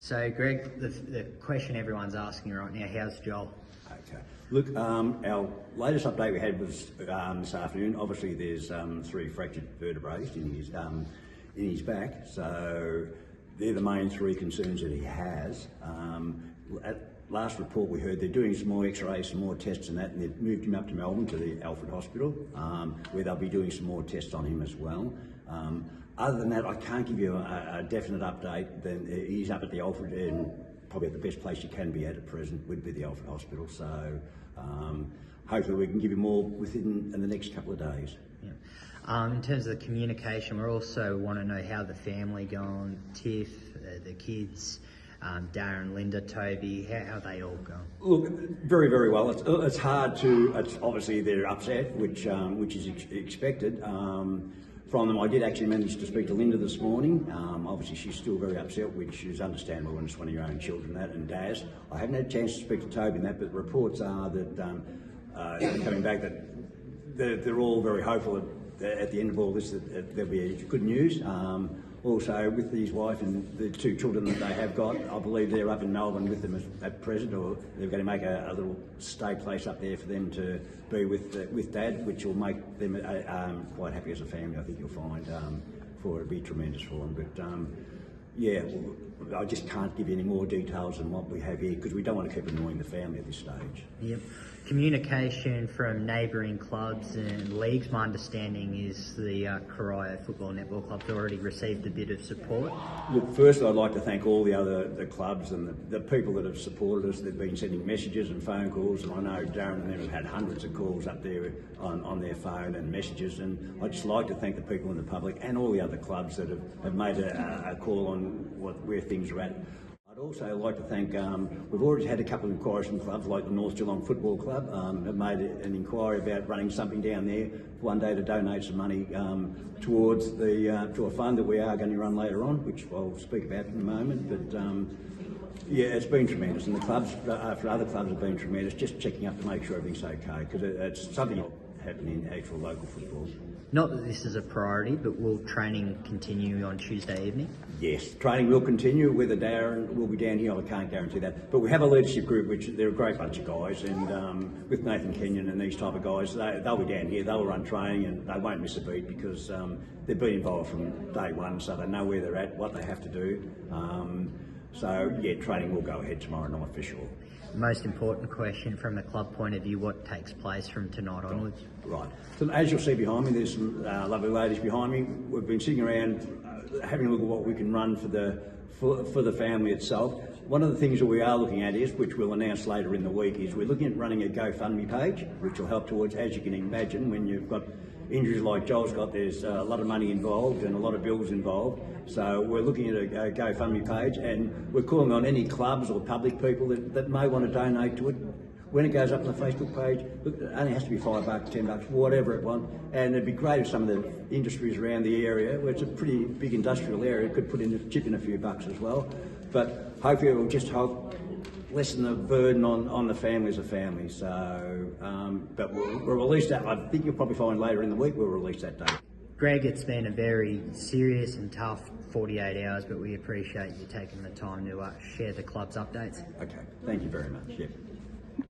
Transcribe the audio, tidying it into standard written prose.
So, Greg, the question everyone's asking right now, how's Joel? Okay. Look, our latest update we had was this afternoon. Obviously, there's 3 fractured vertebrae in his back, so they're the main 3 concerns that he has. At last report we heard they're doing some more x-rays, some more tests and that, and they've moved him up to Melbourne to the Alfred hospital, where they'll be doing some more tests on him as well. Other than that, I can't give you a definite update. Then he's up at the Alfred, and probably at the best place you can be at present would be the Alfred hospital. So hopefully we can give you more within the next couple of days. Yeah. In terms of the communication, we also want to know how the family going, Tiff, the kids, Darren, Linda, Toby, how they all go? Look, very, very well. It's hard to. It's obviously they're upset, which is expected from them. I did actually manage to speak to Linda this morning. Obviously, she's still very upset, which is understandable when it's one of your own children. That and Daz. I haven't had a chance to speak to Toby and that, but reports are that coming back that they're all very hopeful that at the end of all this that there'll be good news. Also, with his wife and the 2 children that they have got, I believe they're up in Melbourne with them at present, or they're going to make a little stay place up there for them to be with Dad, which will make them quite happy as a family. I think you'll find for it'll be tremendous for them. But yeah, I just can't give you any more details than what we have here because we don't want to keep annoying the family at this stage. Yep. Communication from neighbouring clubs and leagues, my understanding is the Corio Football Netball Club's already received a bit of support. Look, first I'd like to thank all the clubs and the people that have supported us. They've been sending messages and phone calls, and I know Darren and them have had hundreds of calls up there on their phone and messages, and I'd just like to thank the people in the public and all the other clubs that have made a call on where things are at. I'd also like to thank, we've already had a couple of inquiries from clubs like the North Geelong Football Club, have made an inquiry about running something down there one day to donate some money towards to a fund that we are going to run later on, which I'll speak about in a moment. But yeah, it's been tremendous, and the clubs, for other clubs, have been tremendous, just checking up to make sure everything's okay, because it's something happening in actual local football. Not that this is a priority, but will training continue on Tuesday evening? Yes, training will continue. Whether Darren will be down here, I can't guarantee that. But we have a leadership group, which they're a great bunch of guys, and with Nathan Kenyon and these type of guys, they'll be down here, they'll run training, and they won't miss a beat because they've been involved from day one, so they know where they're at, what they have to do. So yeah, training will go ahead tomorrow night for sure. Most important question from the club point of view, what takes place from tonight onwards? Right. So as you'll see behind me, there's some lovely ladies behind me. We've been sitting around having a look at what we can run for the family itself. One of the things that we are looking at is, which we'll announce later in the week, is we're looking at running a GoFundMe page, which will help towards, as you can imagine, when you've got injuries like Joel's got, there's a lot of money involved and a lot of bills involved. So we're looking at a GoFundMe page, and we're calling on any clubs or public people that may want to donate to it. When it goes up on the Facebook page, look, it only has to be $5, $10, whatever it wants. And it'd be great if some of the industries around the area, where it's a pretty big industrial area, could chip in a few bucks as well. But hopefully it will just help lessen the burden on the family as a family. So, but we'll release that. I think you'll probably find later in the week we'll release that date. Greg, it's been a very serious and tough 48 hours, but we appreciate you taking the time to share the club's updates. Okay, thank you very much. Yep.